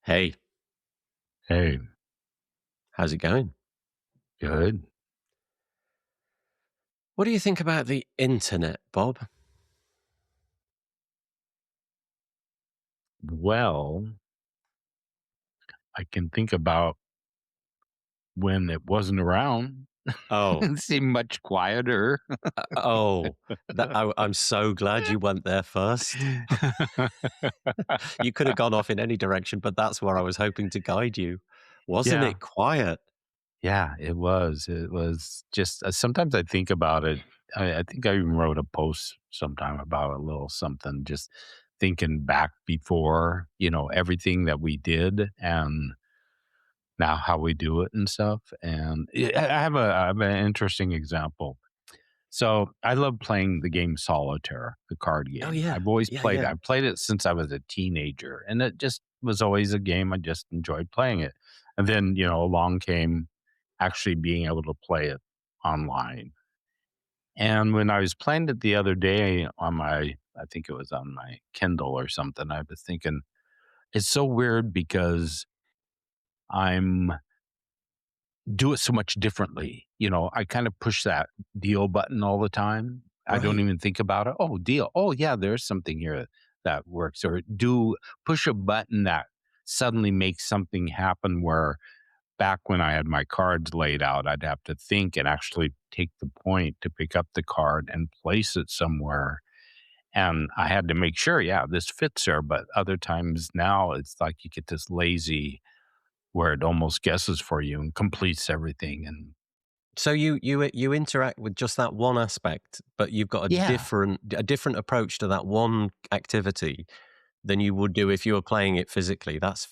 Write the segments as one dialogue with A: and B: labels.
A: Hey,
B: Hey,
A: how's it going?
B: good.
A: What do you think about the internet, Bob?
B: Well, I can think about when it wasn't around.
A: Oh,
B: It seemed much quieter.
A: oh, I'm so glad you went there first. You could have gone off in any direction, but that's where I was hoping to guide you. Wasn't
B: Yeah,
A: it quiet?
B: yeah, it was. It was just sometimes I think about it. I think I even wrote a post sometime about a little something, just thinking back before, everything that we did and now how we do it and stuff. And I have an interesting example. So, I love playing the game Solitaire, the card
A: Oh
B: game.
A: yeah,
B: I've always
A: yeah,
B: played it.
A: yeah.
B: I've played it since I was a teenager, and it just was always a game I just enjoyed playing it. And then, along came actually being able to play it online. And when I was playing it the other day on I think it was on my Kindle or something, I was thinking, it's so weird because I'm do it so much differently. I kind of push that deal button all the time. I don't
A: Right.
B: even think about it. Oh, deal. Oh, yeah, there's something here that works. Or do push a button that suddenly makes something happen where back when I had my cards laid out, I'd have to think and actually take the point to pick up the card and place it somewhere. And I had to make sure, yeah, this fits there. But other times now it's like you get this lazy where it almost guesses for you and completes everything. And
A: So you interact with just that one aspect, but you've got a
B: yeah,
A: different approach to that one activity than you would do if you were playing it physically. That's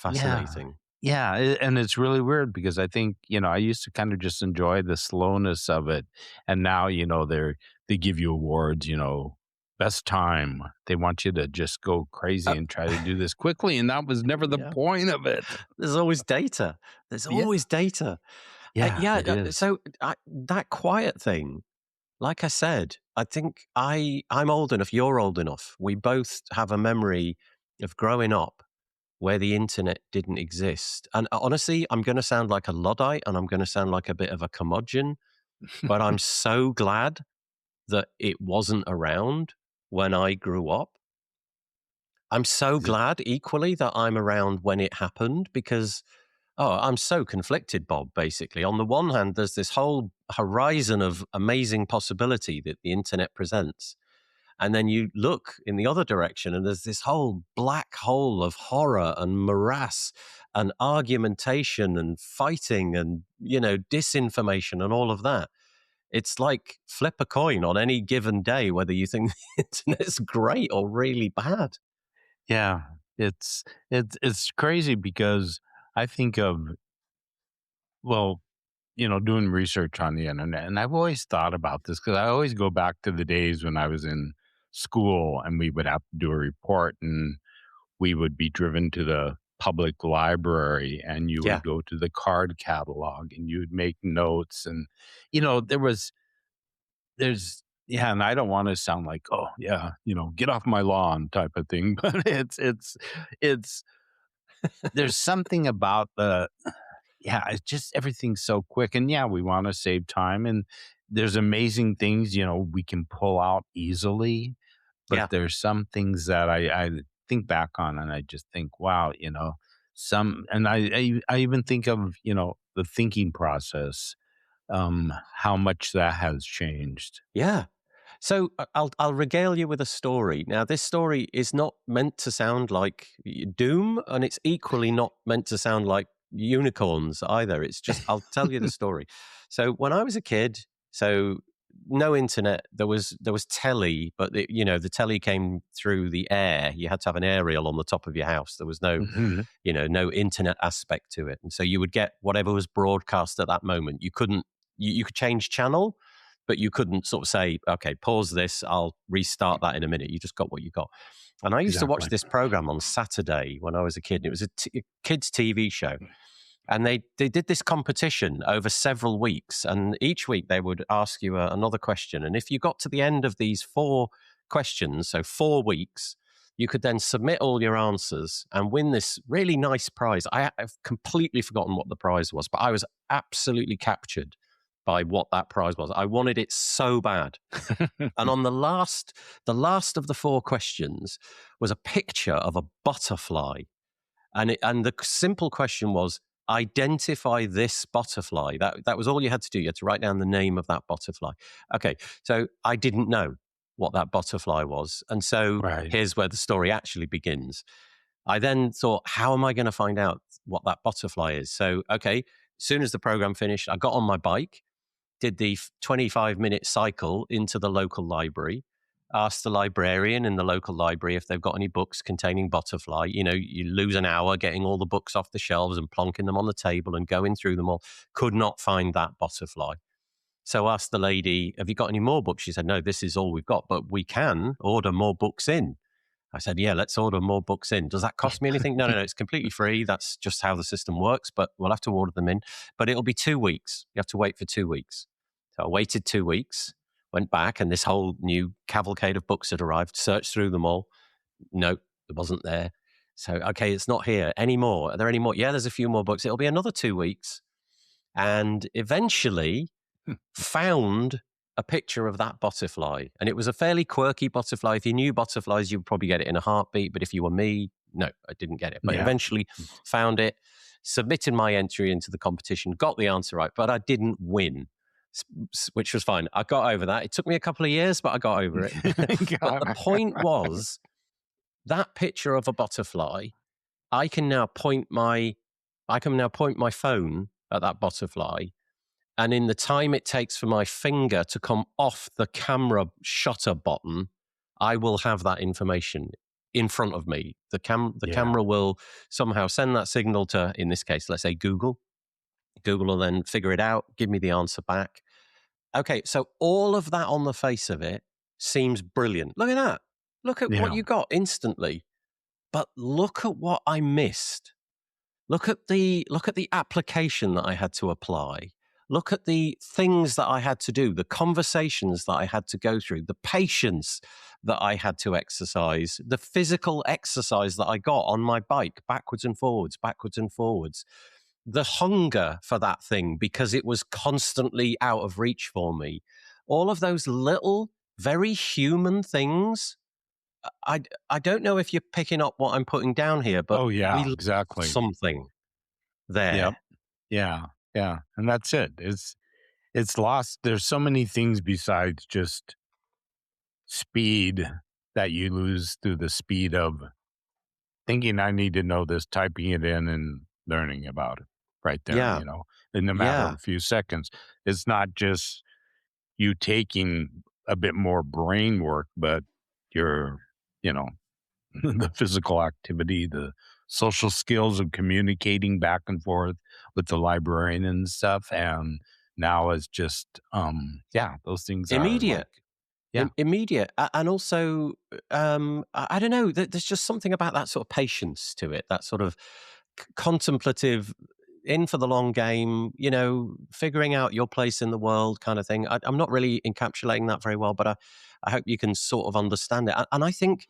B: yeah,
A: fascinating.
B: yeah, and it's really weird because I think, I used to kind of just enjoy the slowness of it, and now, they give you awards, best time. They want you to just go crazy
A: Uh,
B: and try to do this quickly, and that was never the
A: yeah.
B: point of it.
A: There's always data. There's
B: Yeah,
A: always data.
B: yeah,
A: Yeah,
B: it is.
A: so that quiet thing, like I said, I think I'm old enough, you're old enough. We both have a memory of growing up where the internet didn't exist. And honestly, I'm going to sound like a Luddite and I'm going to sound like a bit of a curmudgeon, but I'm so glad that it wasn't around when I grew up. I'm so glad equally that I'm around when it happened because, I'm so conflicted, Bob, basically. On the one hand, there's this whole horizon of amazing possibility that the internet presents. And then you look in the other direction and there's this whole black hole of horror and morass and argumentation and fighting and, disinformation and all of that. It's like flip a coin on any given day, whether you think the internet's great or really bad.
B: Yeah, it's crazy because I think of, well, doing research on the internet. And I've always thought about this because I always go back to the days when I was in school and we would have to do a report and we would be driven to the public library and you
A: Yeah.
B: would go to the card catalog and you would make notes. And, yeah, and I don't want to sound like, oh, yeah, get off my lawn type of thing, but it's, there's something about yeah, it's just everything's so quick, and yeah, we wanna save time, and there's amazing things, we can pull out easily, but
A: Yeah.
B: there's some things that I think back on and I just think, "Wow," some and I even think of, the thinking process, how much that has changed.
A: Yeah. So I'll regale you with a story. Now, this story is not meant to sound like doom, and it's equally not meant to sound like unicorns either. It's just I'll tell you the story. So when I was a kid, so no internet. There was telly, but the telly came through the air. You had to have an aerial on the top of your house. There was no
B: Mhm.
A: no internet aspect to it, and so you would get whatever was broadcast at that moment. You couldn't you could change channel, but you couldn't sort of say, okay, pause this, I'll restart that in a minute. You just got what you got. And I used to watch
B: Exactly.
A: this program on Saturday when I was a kid. And it was a kids' TV show. And they did this competition over several weeks. And each week they would ask you another question. And if you got to the end of these four questions, so 4 weeks, You could then submit all your answers and win this really nice prize. I've completely forgotten what the prize was, but I was absolutely captured by what that prize was. I wanted it so bad. And on the last of the four questions was a picture of a butterfly, and the simple question was, identify this butterfly. That was all you had to do. You had to write down the name of that butterfly. Okay, so I didn't know what that butterfly was, and so
B: Right.
A: here's where the story actually begins. I then thought, how am I going to find out what that butterfly is? So, okay, as soon as the program finished, I got on my bike, did the 25-minute cycle into the local library, asked the librarian in the local library if they've got any books containing butterfly. You lose an hour getting all the books off the shelves and plonking them on the table and going through them all. Could not find that butterfly. So asked the lady, have you got any more books? She said, no, this is all we've got, but we can order more books in. I said, yeah, let's order more books in. Does that cost me anything? No, no, no, it's completely free. That's just how the system works, but we'll have to order them in. But it'll be 2 weeks. You have to wait for 2 weeks. So I waited 2 weeks, went back, and this whole new cavalcade of books had arrived, searched through them all. No, it wasn't there. So, okay, it's not here anymore. Are there any more? Yeah, there's a few more books. It'll be another 2 weeks. And eventually, found a picture of that butterfly. And it was a fairly quirky butterfly. If you knew butterflies, you'd probably get it in a heartbeat. But if you were me, no, I didn't get it. But
B: Yeah.
A: eventually found it, submitted my entry into the competition, got the answer right, but I didn't win, which was fine. I got over that. It took me a couple of years, but I got over it. But the point was, that picture of a butterfly, I can now point my phone at that butterfly, and in the time it takes for my finger to come off the camera shutter button, I will have that information in front of me. The
B: Yeah.
A: camera will somehow send that signal to, in this case, let's say Google. Google will then figure it out, give me the answer back. Okay, so all of that on the face of it seems brilliant. Look at that. Look at what
B: Yeah.
A: you got instantly. But look at what I missed. Look at the application that I had to apply. Look at the things that I had to do, the conversations that I had to go through, the patience that I had to exercise, the physical exercise that I got on my bike, backwards and forwards, the hunger for that thing because it was constantly out of reach for me. All of those little, very human things. I don't know if you're picking up what I'm putting down here, but
B: Oh,
A: we
B: yeah,
A: lost
B: exactly.
A: something
B: Yep.
A: there.
B: Yeah. Yeah. And that's it. It's lost. There's so many things besides just speed that you lose through the speed of thinking I need to know this, typing it in and learning about it right there,
A: Yeah,
B: in a matter of
A: yeah.
B: a few seconds. It's not just you taking a bit more brain work, but your, you know, the physical activity, the social skills of communicating back and forth with the librarian and stuff. And now it's just, yeah, those things are like,
A: Immediate,
B: yeah,
A: immediate, and also, I don't know. There's just something about that sort of patience to it. That sort of contemplative, in for the long game. Figuring out your place in the world, kind of thing. I'm not really encapsulating that very well, but I hope you can sort of understand it. And I think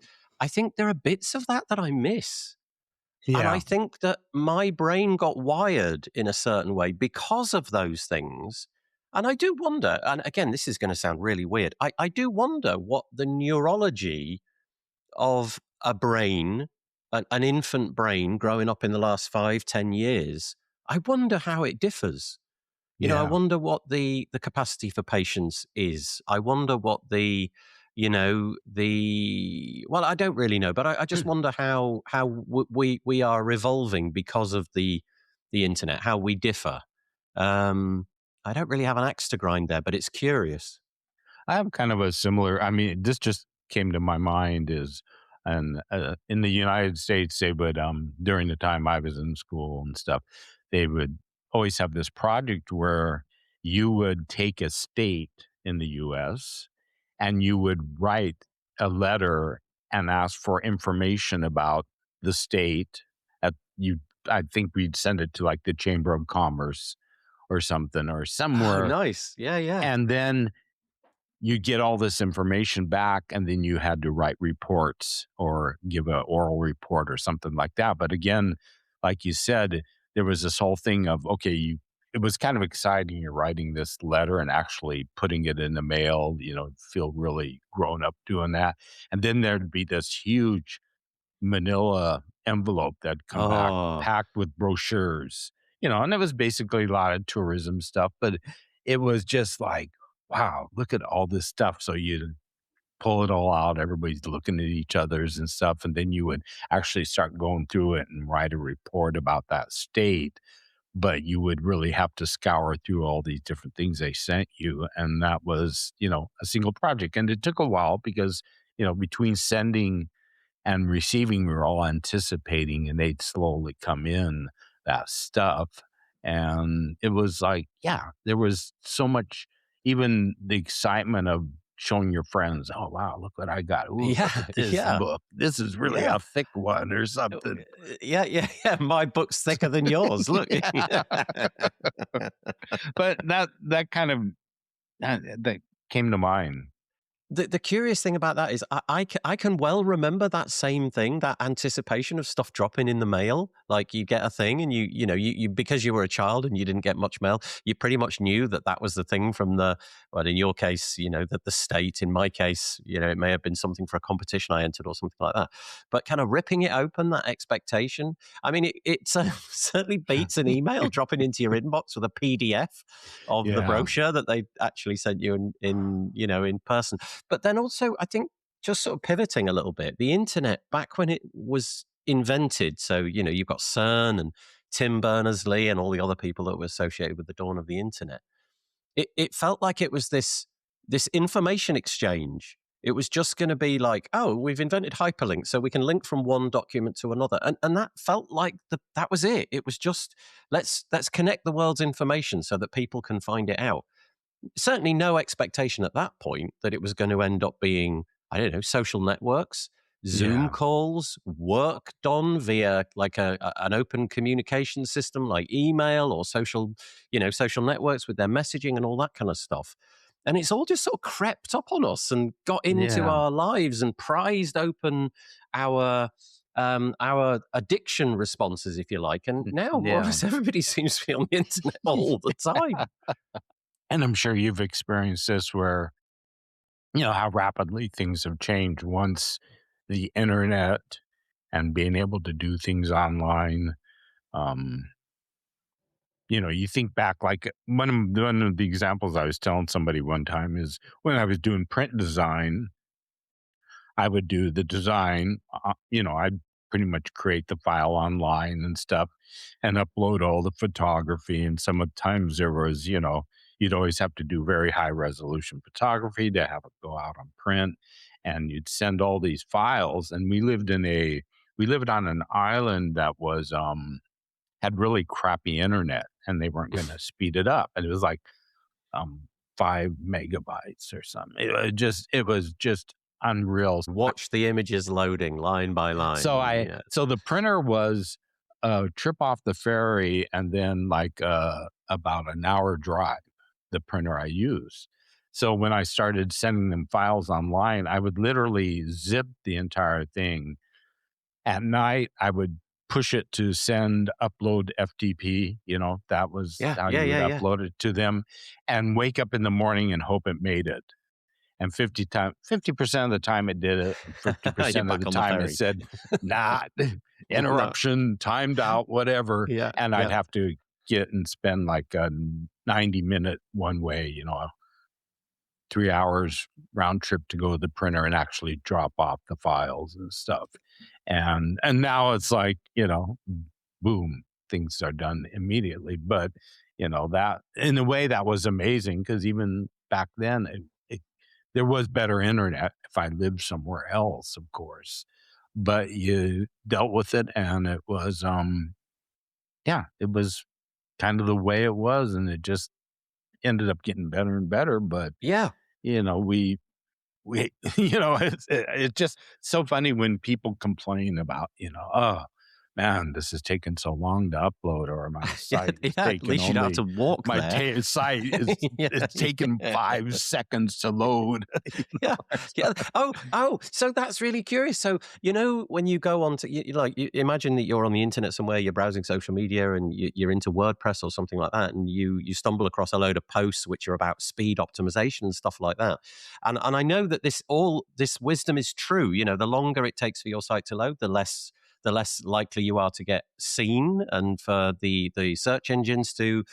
A: there are bits of that I miss. And I
B: yeah,
A: think that my brain got wired in a certain way because of those things. And I do wonder, and again, this is going to sound really weird. I do wonder what the neurology of a brain, an infant brain growing up in the last 5, 10 years, I wonder how it differs. I
B: yeah.
A: wonder what the capacity for patience is. I wonder what well, I don't really know, but I just wonder how we are evolving because of the internet, how we differ. Um, I don't really have an axe to grind there, but it's curious.
B: I have kind of a similar, I mean, this just came to my mind is, and in the United States, they would, during the time I was in school and stuff, they would always have this project where you would take a state in the US and you would write a letter and ask for information about the state. At you, I think we'd send it to like the Chamber of Commerce or something or
A: Oh,
B: somewhere,
A: nice. Yeah, yeah.
B: and then you get all this information back, and then you had to write reports or give a oral report or something like that. But again, like you said, there was this whole thing of, okay, it was kind of exciting. You're writing this letter and actually putting it in the mail, feel really grown up doing that. And then there'd be this huge manila envelope that'd come back
A: Oh,
B: packed with brochures, and it was basically a lot of tourism stuff, but it was just like, wow, look at all this stuff. So you pull it all out, everybody's looking at each other's and stuff, and then you would actually start going through it and write a report about that state. But you would really have to scour through all these different things they sent you. And that was, a single project. And it took a while because, between sending and receiving, we were all anticipating, and they'd slowly come in, that stuff. And it was like, yeah, there was so much, even the excitement of showing your friends, oh, wow, look what I got. Ooh, look
A: yeah,
B: at this
A: yeah,
B: book. This is really
A: yeah.
B: a thick one or
A: Uh,
B: something.
A: yeah, yeah, yeah. My book's thicker than yours. Look.
B: Yeah. But that kind of that came to mind.
A: The curious thing about that is I can well remember that same thing, that anticipation of stuff dropping in the mail. Like, you get a thing and you because you were a child and you didn't get much mail, you pretty much knew that that was the thing from well, in your case, the state. In my case, it may have been something for a competition I entered or something like that. But kind of ripping it open, that expectation. I mean, it certainly beats an email dropping into your inbox with a PDF of the
B: Yeah.
A: brochure that they actually sent you in person. But then also, I think, just sort of pivoting a little bit, the internet back when it was invented. So, you've got CERN and Tim Berners-Lee and all the other people that were associated with the dawn of the internet. It felt like it was this information exchange. It was just going to be like, oh, we've invented hyperlinks, so we can link from one document to another, and that felt like that was it. It was just, let's connect the world's information so that people can find it out. Certainly no expectation at that point that it was going to end up being, I don't know, social networks, Zoom
B: Yeah.
A: calls, work done via like an open communication system like email or social networks with their messaging and all that kind of stuff. And it's all just sort of crept up on us and got into
B: Yeah.
A: our lives and prized open our our addiction responses, if you like. And now more or
B: Yeah.
A: less everybody seems to be on the internet all the time.
B: And I'm sure you've experienced this where, how rapidly things have changed once the internet and being able to do things online. Um, you think back, like one of the examples I was telling somebody one time is when I was doing print design. I would do the design, I'd pretty much create the file online and stuff and upload all the photography. And sometimes there was, you'd always have to do very high resolution photography to have it go out on print. And you'd send all these files. And we lived on an island that was, had really crappy internet, and they weren't going to speed it up. And it was like, um, 5 megabytes or something. It was just unreal.
A: Watch the images loading line by
B: So
A: line.
B: I
A: Yeah.
B: so the printer was a trip off the ferry and then like about an hour drive, the printer I use. So when I started sending them files online, I would literally zip the entire thing. At night, I would push it to send upload FTP, that was
A: Yeah,
B: how
A: yeah,
B: you would
A: yeah, yeah.
B: upload it to them, and wake up in the morning and hope it made it. And 50% of the time it did it,
A: You're
B: 50% of the
A: back on the
B: time it
A: ferry.
B: said, "Nah,
A: No.
B: interruption, timed out, whatever."
A: Yeah,
B: And I'd
A: yeah.
B: have to get and spend like a 90-minute one way, 3 hours round trip to go to the printer and actually drop off the files and stuff. And now it's like, boom, things are done immediately. But, that in a way that was amazing because even back then there was better internet if I lived somewhere else, of course. But you dealt with it and it was yeah, it was kind of the way it was, and it just ended up getting better and better. But
A: Yeah.
B: we it's just so funny when people complain about, oh, man, this is taking so long to upload, or my
A: Yeah,
B: site is
A: yeah, at
B: taking
A: least you don't have
B: only
A: to walk
B: my
A: there.
B: site is
A: Yeah,
B: it's taking
A: yeah.
B: 5 seconds to load.
A: Yeah, yeah. Oh, so that's really curious. So, when you go on to, you imagine that you're on the internet somewhere, you're browsing social media and you're into WordPress or something like that, and you stumble across a load of posts which are about speed optimization and stuff like that. And I know that this wisdom is true. The longer it takes for your site to load, the less likely you are to get seen, and for the search engines to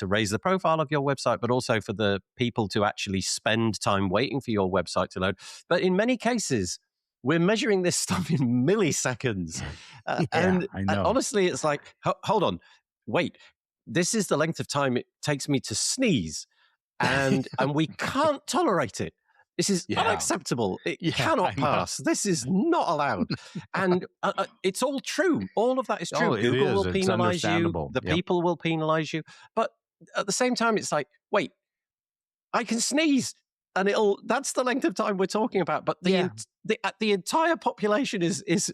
A: raise the profile of your website, but also for the people to actually spend time waiting for your website to load. But in many cases, we're measuring this stuff in milliseconds,
B: Yeah,
A: and
B: I know.
A: honestly, it's like, hold on, wait. This is the length of time it takes me to sneeze, and we can't tolerate it. This is
B: Yeah,
A: unacceptable. It
B: yeah, I
A: cannot
B: know.
A: pass. This is not allowed. And it's all true. All of that is true.
B: Oh, it
A: Google
B: is.
A: will
B: It's
A: penalize you.
B: understandable.
A: The
B: Yep.
A: people will penalize you. But at the same time, it's like, wait, I can sneeze, and that's the length of time we're talking about. But
B: Yeah.
A: the entire population is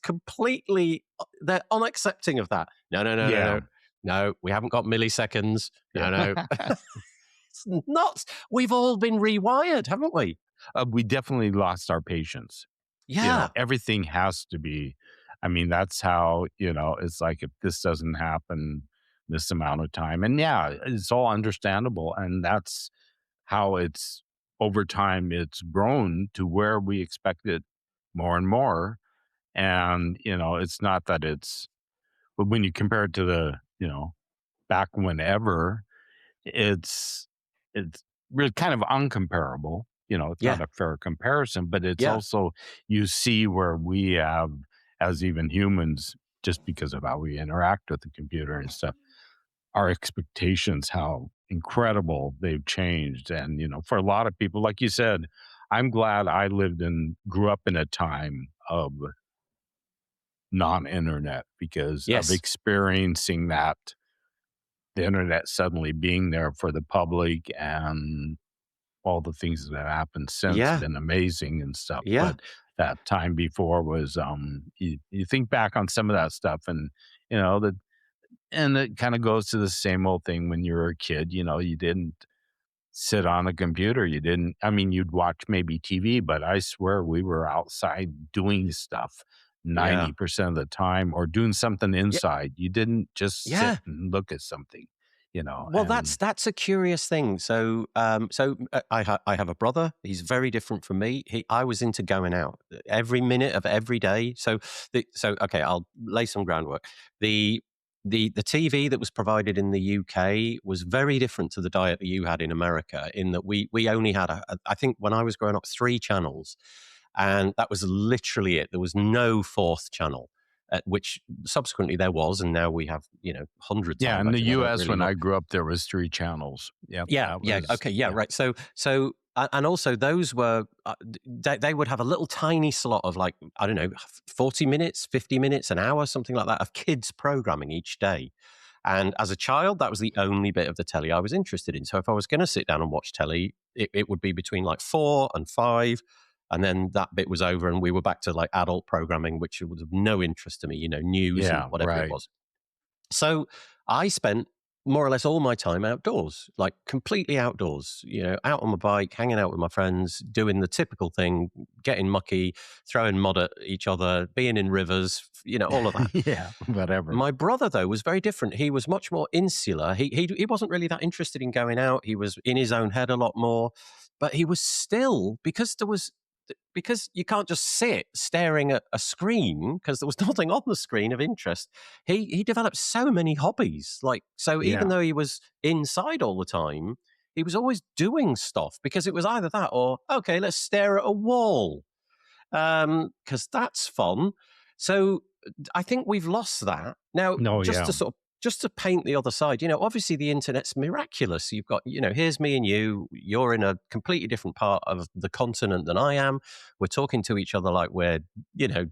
A: completely they're unaccepting of that. No, no, no, no,
B: Yeah.
A: no. No, we haven't got milliseconds. No,
B: Yeah.
A: no. It's nuts. We've all been rewired, haven't we?
B: We definitely lost our patience.
A: Yeah.
B: Everything has to be, I mean, that's how, it's like if this doesn't happen this amount of time. And yeah, it's all understandable. And that's how it's over time, it's grown to where we expect it more and more. And, it's not that but when you compare it to back whenever, it's it's really kind of uncomparable. It's not
A: Yeah.
B: a fair comparison, but it's
A: Yeah.
B: also you see where we have, as even humans, just because of how we interact with the computer and stuff, our expectations, how incredible they've changed. And, for a lot of people, like you said, I'm glad I grew up in a time of non-internet because of
A: Yes.
B: experiencing that the internet suddenly being there for the public and all the things that have happened since
A: Yeah.
B: been amazing and stuff.
A: Yeah.
B: But that time before was, you think back on some of that stuff and, that, and it kind of goes to the same old thing when you were a kid, you didn't sit on a computer. You didn't, I mean, you'd watch maybe TV, but I swear we were outside doing stuff
A: Yeah.
B: 90% of the time or doing something
A: Yeah.
B: inside. You didn't just sit
A: Yeah.
B: and look at something,
A: Well, that's
B: and
A: that's a curious thing. I have a brother. He's very different from me. I was into going out every minute of every day. So okay, I'll lay some groundwork. The the TV that was provided in the UK was very different to the diet that you had in America. In that we only had I think when I was growing up 3 channels, and that was literally it. There was no fourth channel. Which subsequently there was, and now we have hundreds, I
B: yeah, in the
A: imagine. I don't
B: US,
A: really
B: when
A: know.
B: I grew up, there was 3 channels. Yep,
A: Yeah,
B: that
A: yeah,
B: was
A: okay, yeah,
B: yeah.
A: right. And also those were they would have a little tiny slot of, like, I don't know, 40 minutes, 50 minutes, an hour, something like that, of kids programming each day. And as a child, that was the only bit of the telly I was interested in. So if I was going to sit down and watch telly, it would be between like 4 and 5, and then that bit was over, and we were back to like adult programming, which was of no interest to me, news and
B: Yeah,
A: whatever it
B: right.
A: was. So I spent more or less all my time outdoors, like completely outdoors, out on my bike, hanging out with my friends, doing the typical thing, getting mucky, throwing mud at each other, being in rivers, all of that.
B: Yeah, whatever.
A: My brother, though, was very different. He was much more insular. He wasn't really that interested in going out. He was in his own head a lot more, but he was still, because you can't just sit staring at a screen because there was nothing on the screen of interest. He developed so many hobbies. Like, so even
B: Yeah.
A: though he was inside all the time, he was always doing stuff, because it was either that or, okay, let's stare at a wall, because that's fun. So I think we've lost that now.
B: No,
A: Just
B: yeah.
A: to paint the other side, obviously the internet's miraculous. You've got, here's me and you're in a completely different part of the continent than I am. We're talking to each other like we're,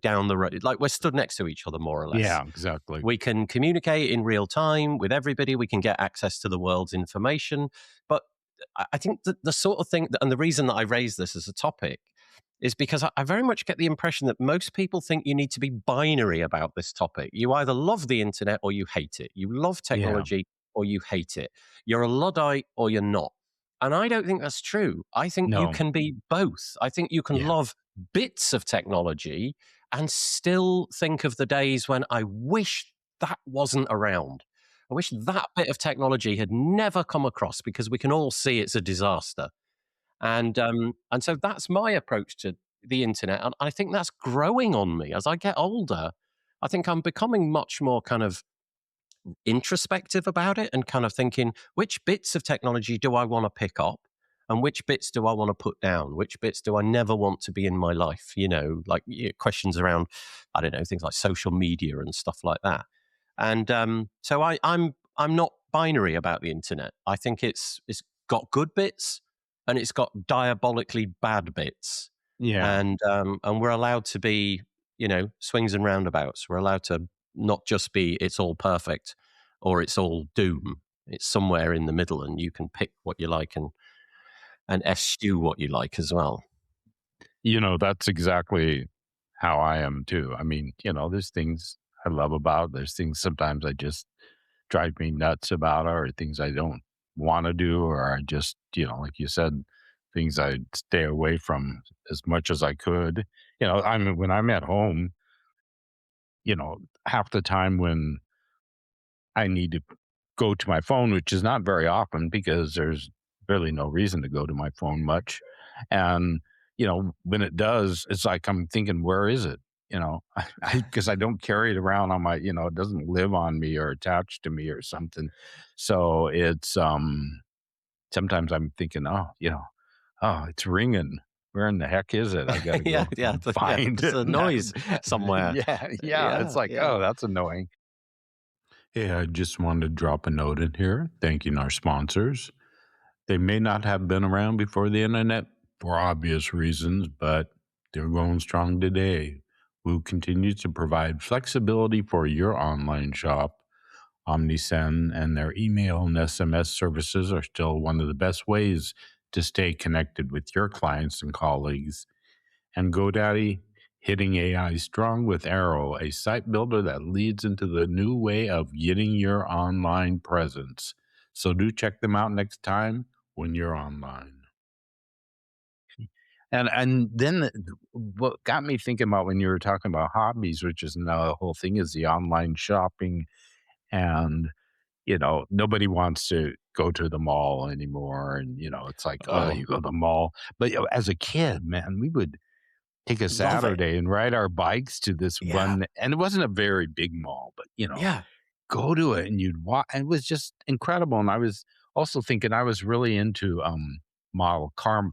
A: down the road, like we're stood next to each other, more or less.
B: Yeah, exactly.
A: We can communicate in real time with everybody. We can get access to the world's information. But I think that the sort of thing, and the reason that I raised this as a topic is because I very much get the impression that most people think you need to be binary about this topic. You either love the internet or you hate it. You love
B: Yeah.
A: technology or you hate it. You're a Luddite or you're not. And I don't think that's true. I think you
B: No.
A: can be both. I think you can
B: Yeah.
A: love bits of technology and still think of the days when I wish that wasn't around. I wish that bit of technology had never come across because we can all see it's a disaster. And so that's my approach to the internet, and I think that's growing on me as I get older. I think I'm becoming much more kind of introspective about it and kind of thinking which bits of technology do I want to pick up and which bits do I want to put down, which bits do I never want to be in my life, like questions around, I don't know, things like social media and stuff like that. And so I'm not binary about the internet. I think it's got good bits and it's got diabolically bad bits,
B: Yeah.
A: and we're allowed to be, swings and roundabouts. We're allowed to not just be it's all perfect or it's all doom. It's somewhere in the middle, and you can pick what you like and eschew what you like as well.
B: That's exactly how I am too. I mean, there's things I love about, there's things sometimes I just drive me nuts about, or things I don't want to do, or I just, like you said, things I'd stay away from as much as I could. I mean, when I'm at home, half the time when I need to go to my phone, which is not very often because there's really no reason to go to my phone much. And, when it does, it's like I'm thinking, where is it? Because I don't carry it around on my, it doesn't live on me or attached to me or something. So it's, sometimes I'm thinking, oh, it's ringing. Where in the heck is it? I got to
A: Yeah,
B: go
A: yeah, yeah.
B: find
A: There's
B: it.
A: a noise somewhere.
B: Yeah, yeah. It's
A: Yeah,
B: like,
A: yeah.
B: oh, that's annoying. Hey, I just wanted to drop a note in here thanking our sponsors. They may not have been around before the internet for obvious reasons, but they're going strong today. Who continues to provide flexibility for your online shop. OmniSend and their email and SMS services are still one of the best ways to stay connected with your clients and colleagues. And GoDaddy hitting AI strong with Arrow, a site builder that leads into the new way of getting your online presence. So do check them out next time when you're online. And then what got me thinking about when you were talking about hobbies, which is now the whole thing, is the online shopping. And nobody wants to go to the mall anymore. And it's like, oh,
A: Oh,
B: you go to the mall. But as a kid, man, we would take a
A: love it.
B: Saturday and ride our bikes to this
A: Yeah,
B: one, and it wasn't a very big mall, but,
A: yeah.
B: go to it and you'd walk, and it was just incredible. And I was also thinking I was really into, model car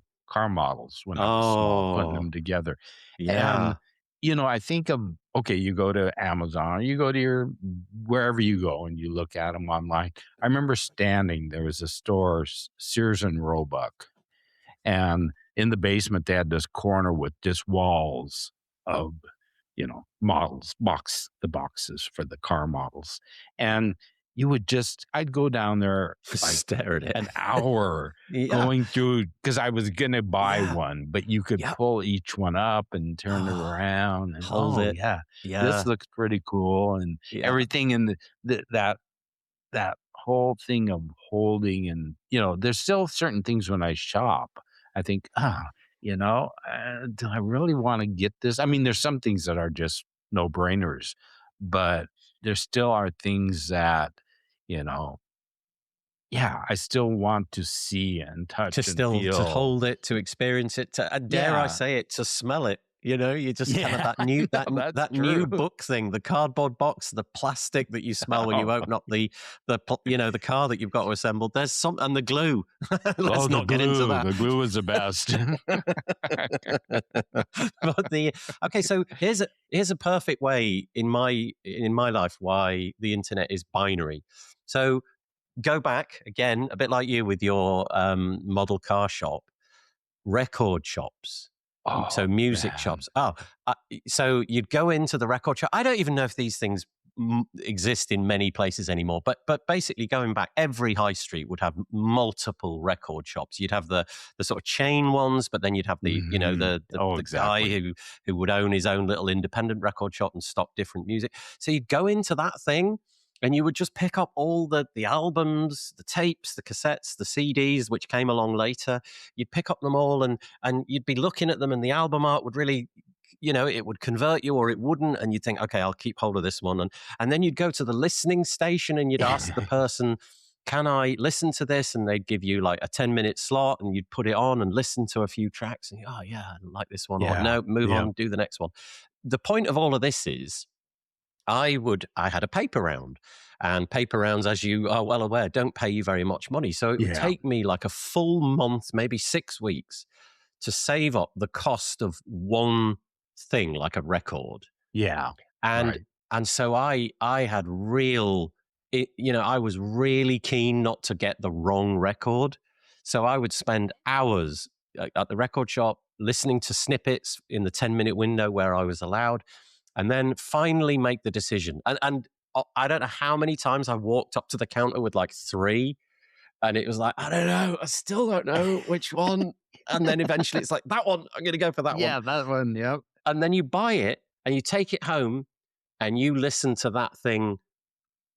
B: models when I was small, putting
A: Oh,
B: them together. And,
A: yeah.
B: I think of, okay, you go to Amazon, you go to your wherever you go and you look at them online. I remember there was a store, Sears and Roebuck, and in the basement, they had this corner with just walls of, models, the boxes for the car models. And I'd go down there like
A: Stare at
B: an
A: it.
B: hour
A: Yeah,
B: going through because I was going to buy
A: yeah,
B: one, but you could
A: yep.
B: pull each one up and turn it
A: Oh,
B: around. And
A: hold
B: oh,
A: it.
B: yeah, this
A: Yeah,
B: looks pretty cool. And
A: yeah.
B: everything in that whole thing of holding, and there's still certain things when I shop I think, do I really want to get this? I mean, there's some things that are just no brainers, but there still are things that, you know yeah, I still want to see and
A: To
B: touch and
A: still to
B: feel.
A: hold it, to experience it, to dare I
B: Yeah.
A: say it, to smell it, you just kind of
B: Yeah,
A: that
B: I
A: new
B: know, that's
A: that new
B: true.
A: book thing, the cardboard box, the plastic that you smell when you
B: Oh,
A: open up the car that you've got to assemble. There's some and the glue.
B: oh,
A: Let's not get into that.
B: the glue is the best.
A: But the okay, so here's a perfect way in my life why the internet is binary. So go back again, a bit like you with your model car shop, record shops. So
B: Oh,
A: music
B: man.
A: shops. So you'd go into the record shop. I don't even know if these things exist in many places anymore. But basically, going back, every high street would have multiple record shops. You'd have the sort of chain ones, but then you'd have the
B: Mhm. Oh,
A: the guy
B: exactly.
A: who would own his own little independent record shop and stock different music. So you'd go into that thing. And you would just pick up all the albums, the tapes, the cassettes, the CDs, which came along later. You'd pick up them all, and you'd be looking at them, and the album art would really, it would convert you or it wouldn't, and you'd think, okay, I'll keep hold of this one, and then you'd go to the listening station and you'd ask the person, can I listen to this? And they'd give you like a 10-minute slot, and you'd put it on and listen to a few tracks, and oh yeah, I like this one, or
B: Yeah.
A: no, move
B: Yeah.
A: on, do the next one. The point of all of this is I had a paper round, and paper rounds, as you are well aware, don't pay you very much money. So it would
B: Yeah.
A: take me like a full month, maybe 6 weeks, to save up the cost of one thing like a record.
B: Yeah.
A: And
B: Right.
A: and so I had I was really keen not to get the wrong record. So I would spend hours at the record shop listening to snippets in the 10-minute window where I was allowed, and then finally make the decision. And I don't know how many times I walked up to the counter with like three, and it was like, I don't know, I still don't know which one. And then eventually it's like, that one, I'm going to go for that one.
B: Yeah, that one. Yep.
A: And then you buy it and you take it home and you listen to that thing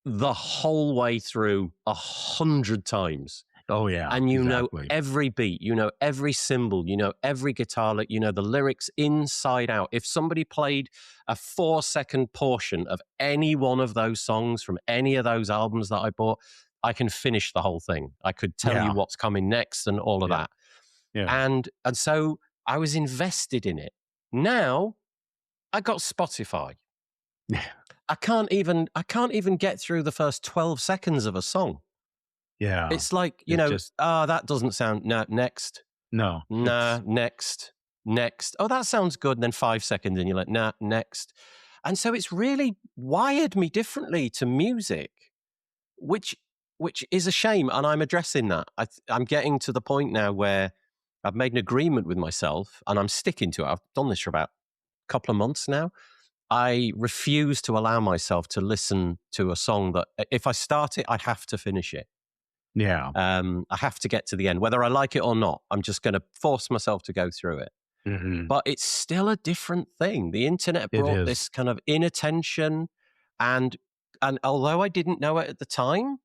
A: the whole way through 100 times.
B: Oh, yeah.
A: And you know
B: Exactly.
A: every beat, you know every cymbal, you know every guitar lick, you know the lyrics inside out. If somebody played a 4-second portion of any one of those songs from any of those albums that I bought, I can finish the whole thing. I could tell you
B: Yeah.
A: what's coming next and all of
B: Yeah.
A: that.
B: Yeah.
A: And so I was invested in it. Now I got Spotify. I can't even get through the first 12 seconds of a song.
B: Yeah.
A: It's like,
B: It's just
A: that doesn't sound, no, next.
B: no.
A: Nah,
B: It's
A: next. Oh, that sounds good. And then 5 seconds and you're like, nah, next. And so it's really wired me differently to music, which is a shame. And I'm addressing that. I'm getting to the point now where I've made an agreement with myself and I'm sticking to it. I've done this for about a couple of months now. I refuse to allow myself to listen to a song that if I start it, I have to finish it.
B: yeah.
A: I have to get to the end, whether I like it or not. I'm just going to force myself to go through it.
B: Mhm.
A: But it's still a different thing. The internet
B: It
A: brought
B: is.
A: this kind of inattention, and although I didn't know it at the time,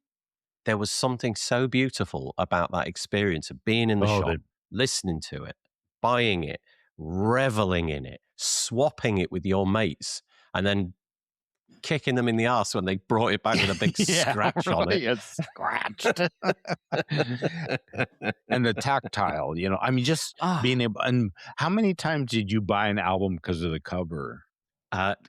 A: there was something so beautiful about that experience of being in the
B: Oh,
A: shop,
B: the
A: listening to it, buying it, reveling in it, swapping it with your mates, and then kicking them in the ass when they brought it back with a big
B: yeah,
A: scratch on
B: really,
A: it.
B: it's scratched. And the tactile, I mean, just
A: Ah,
B: being able. And how many times did you buy an album because of the cover?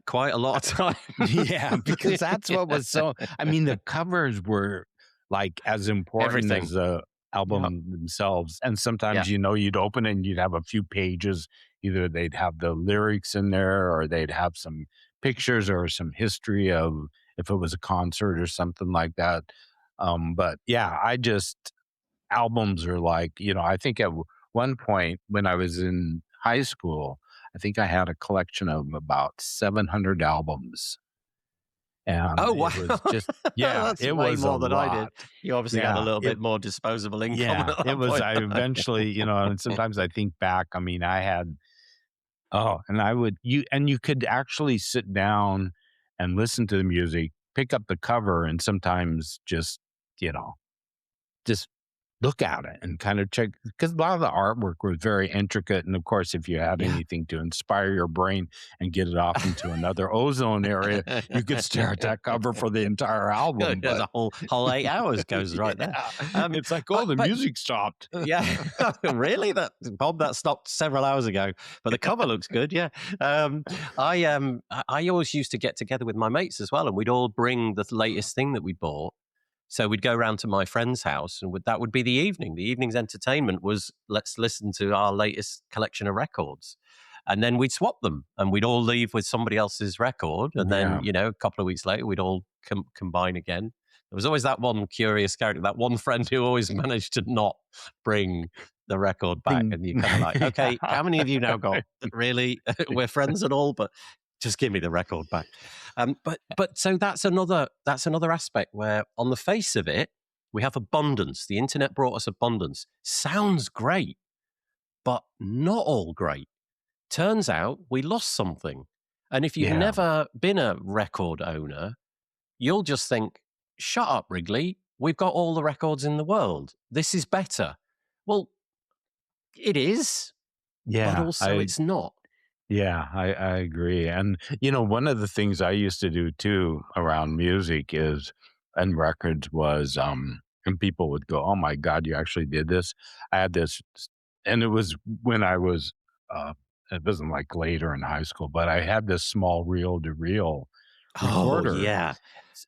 A: quite a lot of
B: Yeah,
A: time.
B: because that's what was so. I mean, the covers were like as important
A: Everything.
B: as the
A: Yeah.
B: album themselves. And
A: Yeah.
B: sometimes, you'd open it and you'd have a few pages. Either they'd have the lyrics in there, or they'd have some pictures or some history of if it was a concert or something like that. But yeah, albums are like, I think at one point when I was in high school, I think I had a collection of about 700 albums. And
A: Oh, wow.
B: it was just, yeah,
A: That's
B: it
A: way
B: was a
A: more than I did.
B: lot.
A: You obviously had a
B: Yeah.
A: little bit more disposable income
B: Yeah,
A: at
B: it
A: that
B: was.
A: point.
B: I eventually, and sometimes I think back, I mean, I had, and you could actually sit down and listen to the music, pick up the cover, and sometimes you know, just look at it and kind of check, because a lot of the artwork was very intricate. And of course, if you had
A: Yeah.
B: anything to inspire your brain and get it off into another ozone area, you could stare at that cover for the entire album.
A: There's
B: But
A: a whole 8 hours goes right there.
B: yeah,
A: Um,
B: it's like, oh, the
A: but
B: music stopped.
A: yeah, really? That stopped several hours ago, but the cover looks good. Yeah, I always used to get together with my mates as well, and we'd all bring the latest thing that we bought. So we'd go round to my friend's house, and that would be the evening. The evening's entertainment was let's listen to our latest collection of records, and then we'd swap them, and we'd all leave with somebody else's record, and then
B: Yeah.
A: a couple of weeks later we'd all combine again. There was always that one curious character, that one friend who always managed to not bring the record back.
B: Thing.
A: And you're kind of like, okay, how many of you now got really? We're friends and all, but just give me the record back. But so that's another aspect where, on the face of it, we have abundance. The internet brought us abundance. Sounds great, but not all great. Turns out we lost something. And if you've
B: Yeah.
A: never been a record owner, you'll just think, shut up, Wrigley. We've got all the records in the world. This is better. Well, it is, but
B: Yeah.
A: also it's not.
B: I agree. And, one of the things I used to do too around music is and records was, and people would go, "Oh my God, you actually did this?" I had this, and it was when I was, uh, it wasn't like later in high school, but I had this small reel to reel
A: Oh,
B: recorder,
A: yeah.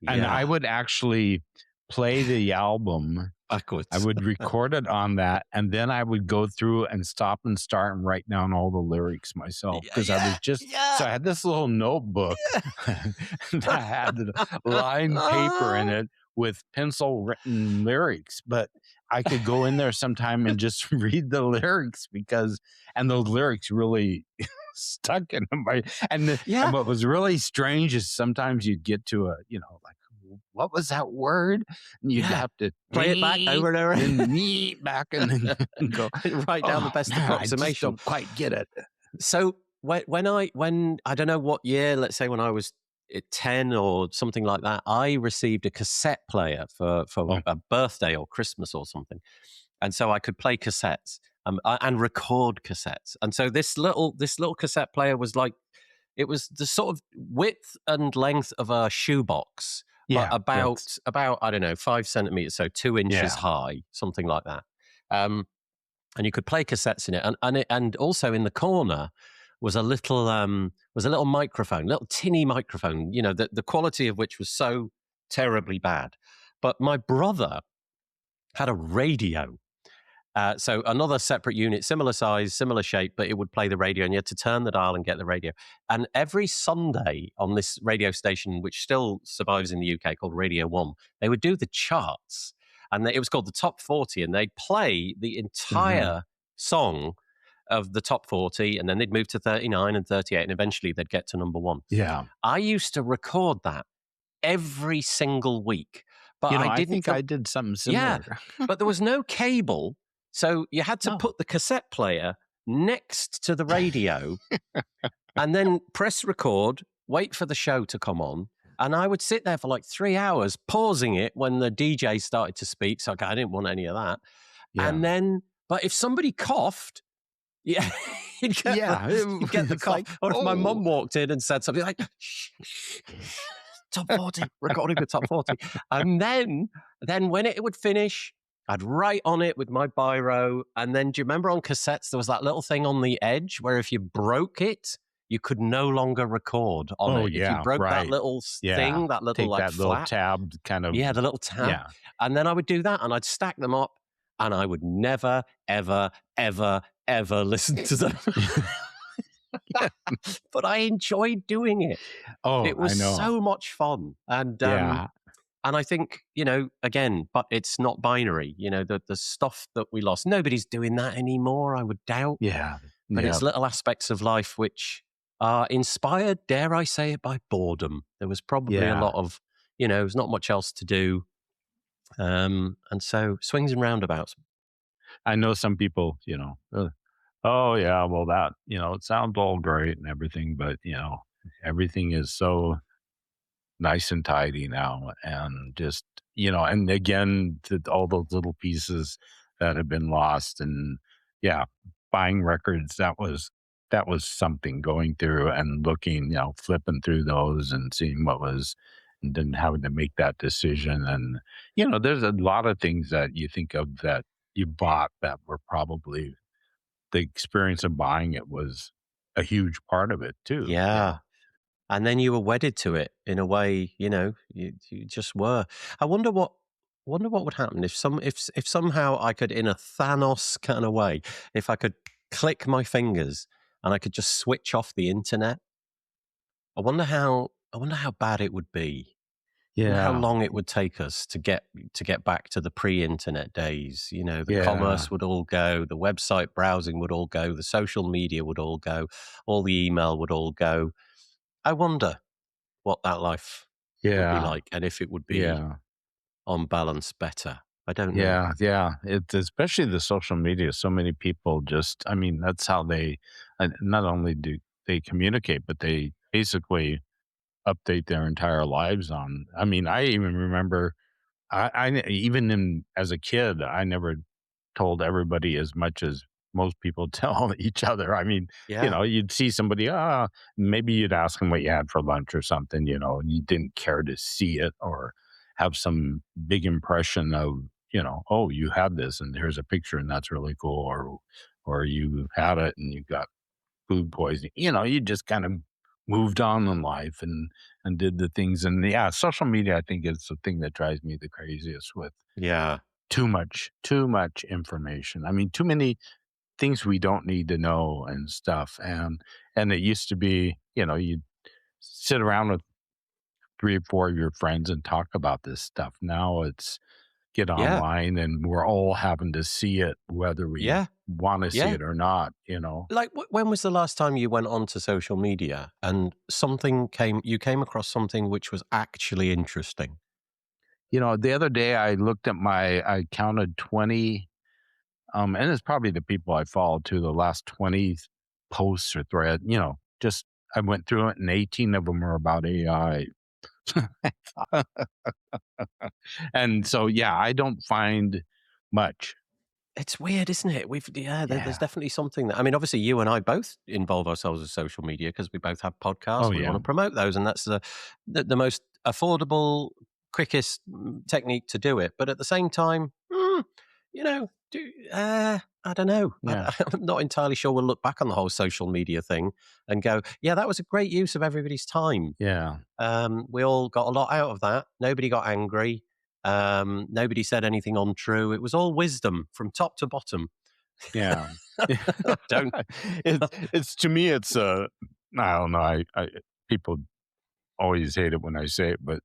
B: and I
A: Yeah.
B: would actually play the album. I
A: Backwards.
B: would record it on that, and then I would go through and stop and start and write down all the lyrics myself
A: Yeah.
B: because I
A: Yeah.
B: was just so
A: Yeah.
B: I had this little notebook that had the lined paper in
A: Ah,
B: it with pencil written lyrics, but I could go in there sometime and just read the lyrics and those lyrics really stuck in my and
A: yeah.
B: what was really strange is sometimes you'd get to like, what was that word? And you'd
A: Yeah.
B: have to
A: Play it back over and
B: then
A: over.
B: me back and then go,
A: Write down the
B: "Oh,
A: best
B: man, I just
A: approximation.
B: don't quite get it."
A: So when I don't know what year, let's say when I was 10 or something like that, I received a cassette player for
B: Oh,
A: a birthday or Christmas or something. And so I could play cassettes, and record cassettes. And so this little cassette player was like, it was the sort of width and length of a shoebox, but
B: yeah, that's
A: about I don't know, 5 centimeters, so 2 inches
B: yeah.
A: high, something like that. Um, and you could play cassettes in it, and also in the corner was a little microphone, little tinny microphone, the quality of which was so terribly bad. But my brother had a radio, so another separate unit, similar size, similar shape, but it would play the radio, and you had to turn the dial and get the radio. And every Sunday on this radio station, which still survives in the UK, called Radio One, they would do the charts, and it was called the Top 40, and they'd play the
B: Mhm.
A: entire song of the top 40, and then they'd move to 39 and 38, and eventually they'd get to number one.
B: Yeah.
A: I used to record that every single week, but I
B: I
A: didn't.
B: think I did something
A: Yeah,
B: similar.
A: but there was no cable, so you had to
B: Oh.
A: put the cassette player next to the radio and then press record, wait for the show to come on. And I would sit there for like 3 hours, pausing it when the DJ started to speak. So I didn't want any of that.
B: Yeah.
A: And then, but if somebody coughed, yeah, you'd get the,
B: Yeah,
A: you'd get the
B: it's
A: cough.
B: like,
A: Or if my
B: "Oh."
A: mum walked in and said something like, shh, shh, top 40, recording the top 40. And then when it would finish, I'd write on it with my biro. And then do you remember on cassettes, there was that little thing on the edge where if you broke it, you could no longer record on
B: Oh,
A: it. If you
B: yeah,
A: broke that
B: right.
A: little
B: Yeah.
A: thing, that little
B: Take
A: like
B: that little
A: flap,
B: tab kind of
A: yeah, the little tab.
B: yeah.
A: And then I would do that and I'd stack them up and I would never, ever, ever, ever listen to them. But I enjoyed doing it.
B: Oh,
A: It
B: I
A: was
B: know.
A: so much fun.
B: Yeah.
A: And I think, again, but it's not binary. The stuff that we lost, nobody's doing that anymore, I would doubt.
B: Yeah.
A: But
B: Yeah.
A: it's little aspects of life which are inspired, dare I say it, by boredom. There was probably a
B: Yeah.
A: lot of, there's not much else to do. And so swings and roundabouts.
B: I know some people, "Oh, yeah, well, that, it sounds all great and everything, but, everything is so nice and tidy now," and just, and again, all those little pieces that have been lost, and yeah, buying records, that was something going through and looking, flipping through those and seeing what was and then having to make that decision, and, there's a lot of things that you think of that you bought that were probably the experience of buying it was a huge part of it too,
A: Yeah. And then you were wedded to it in a way, you just were. I wonder what would happen if somehow I could, in a Thanos kind of way, if I could click my fingers and I could just switch off the internet. I wonder how bad it would be. I wonder how
B: Yeah,
A: long it would take us to get back to the pre-internet days. The
B: yeah.
A: commerce would all go, the website browsing would all go, the social media would all go, all the email would all go. I wonder. what that life would be
B: Yeah,
A: like and if it would be
B: yeah,
A: on balance better. I don't know.
B: yeah, yeah. It's especially the social media. So many people just, I mean, that's how they not only do they communicate, but they basically update their entire lives on. I mean, I even remember even as a kid, I never told everybody as much as most people tell each other. I mean,
A: Yeah.
B: you'd see somebody, maybe you'd ask them what you had for lunch or something, and you didn't care to see it or have some big impression of, oh, you had this and here's a picture and that's really cool, or you had it and you got food poisoning. You just kind of moved on in life and did the things. And yeah, social media, I think, is the thing that drives me the craziest with
A: Yeah.
B: too much information. I mean, too many things we don't need to know and stuff. And it used to be, you'd sit around with 3 or 4 of your friends and talk about this stuff. Now it's get
A: Yeah.
B: online and we're all having to see it whether we
A: Yeah.
B: want to see
A: Yeah.
B: it or not.
A: Like, when was the last time you went onto social media and you came across something which was actually interesting?
B: The other day I counted 20, and it's probably the people I follow too, the last 20 posts or thread, just I went through it and 18 of them are about AI. And so, yeah, I don't find much.
A: It's weird, isn't it? There's
B: Yeah.
A: definitely something that, I mean, obviously, you and I both involve ourselves with social media because we both have podcasts.
B: Oh,
A: We want
B: yeah.
A: to promote those, and that's the most affordable, quickest technique to do it. But at the same time, I don't know.
B: Yeah.
A: I'm not entirely sure we'll look back on the whole social media thing and go, "Yeah, that was a great use of everybody's time."
B: Yeah.
A: We all got a lot out of that. Nobody got angry. Nobody said anything untrue. It was all wisdom from top to bottom.
B: Yeah.
A: Don't.
B: It's to me, it's, I don't know, I people always hate it when I say it, but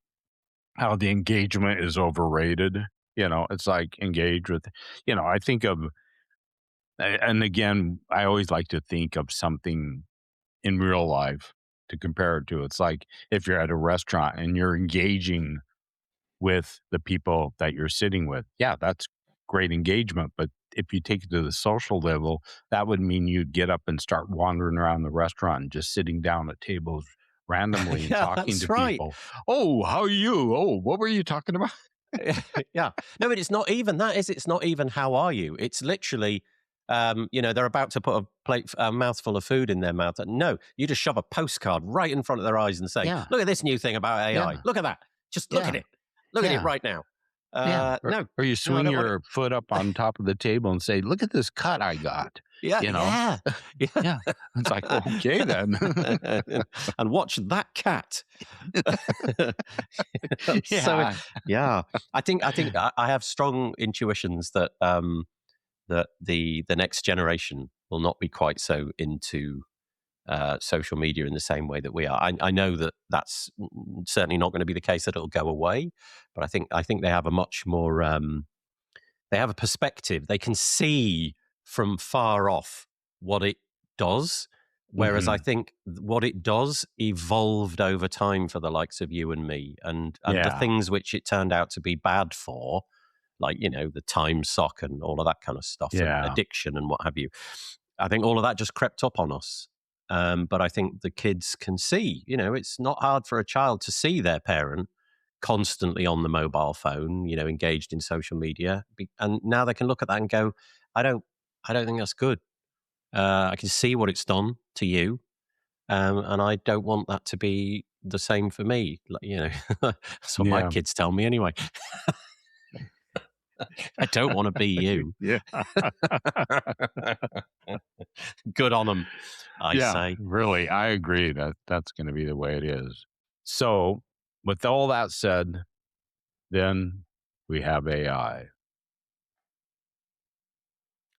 B: how the engagement is overrated. It's like engage with, I think of, and again, I always like to think of something in real life to compare it to. It's like if you're at a restaurant and you're engaging with the people that you're sitting with. Yeah, that's great engagement. But if you take it to the social level, that would mean you'd get up and start wandering around the restaurant and just sitting down at tables randomly and
A: Yeah,
B: talking to
A: that's right.
B: people. Oh, how are you? Oh, what were you talking about?
A: Yeah. No, but it's not even that, is it? It's not even how are you? It's literally, they're about to put a mouthful of food in their mouth. No, you just shove a postcard right in front of their eyes and say,
B: Yeah,
A: "Look at this new thing about AI.
B: yeah,
A: Look at that. Just look at
B: yeah,
A: it. Look at it
B: yeah,
A: right now."
B: yeah. Or,
A: No,
B: or you
A: no, I
B: swing
A: don't want it.
B: your foot up on top of the table and say, "Look at this cut I got."
A: Yeah,
B: You know?
A: yeah,
B: Yeah. It's like, okay then.
A: yeah. And watch that cat. So,
B: Yeah.
A: yeah, I think I have strong intuitions that that the next generation will not be quite so into social media in the same way that we are. I know that that's certainly not going to be the case that it'll go away, but I think they have a much more they have a perspective. They can see from far off what it does. Whereas I
B: Mhm.
A: think what it does evolved over time for the likes of you and me, and the
B: Yeah.
A: things which it turned out to be bad for, like the time sock and all of that kind of stuff, and
B: Yeah.
A: addiction and what have you. I think all of that just crept up on us. But I think the kids can see. It's not hard for a child to see their parent constantly on the mobile phone, engaged in social media, and now they can look at that and go, "I don't, I don't think that's good. I can see what it's done to you, and I don't want that to be the same for me." That's what my
B: Yeah.
A: kids tell me anyway. I don't want to be you.
B: Yeah.
A: Good on them, I
B: Yeah,
A: say.
B: really, I agree that that's gonna be the way it is. So, with all that said, then we have AI.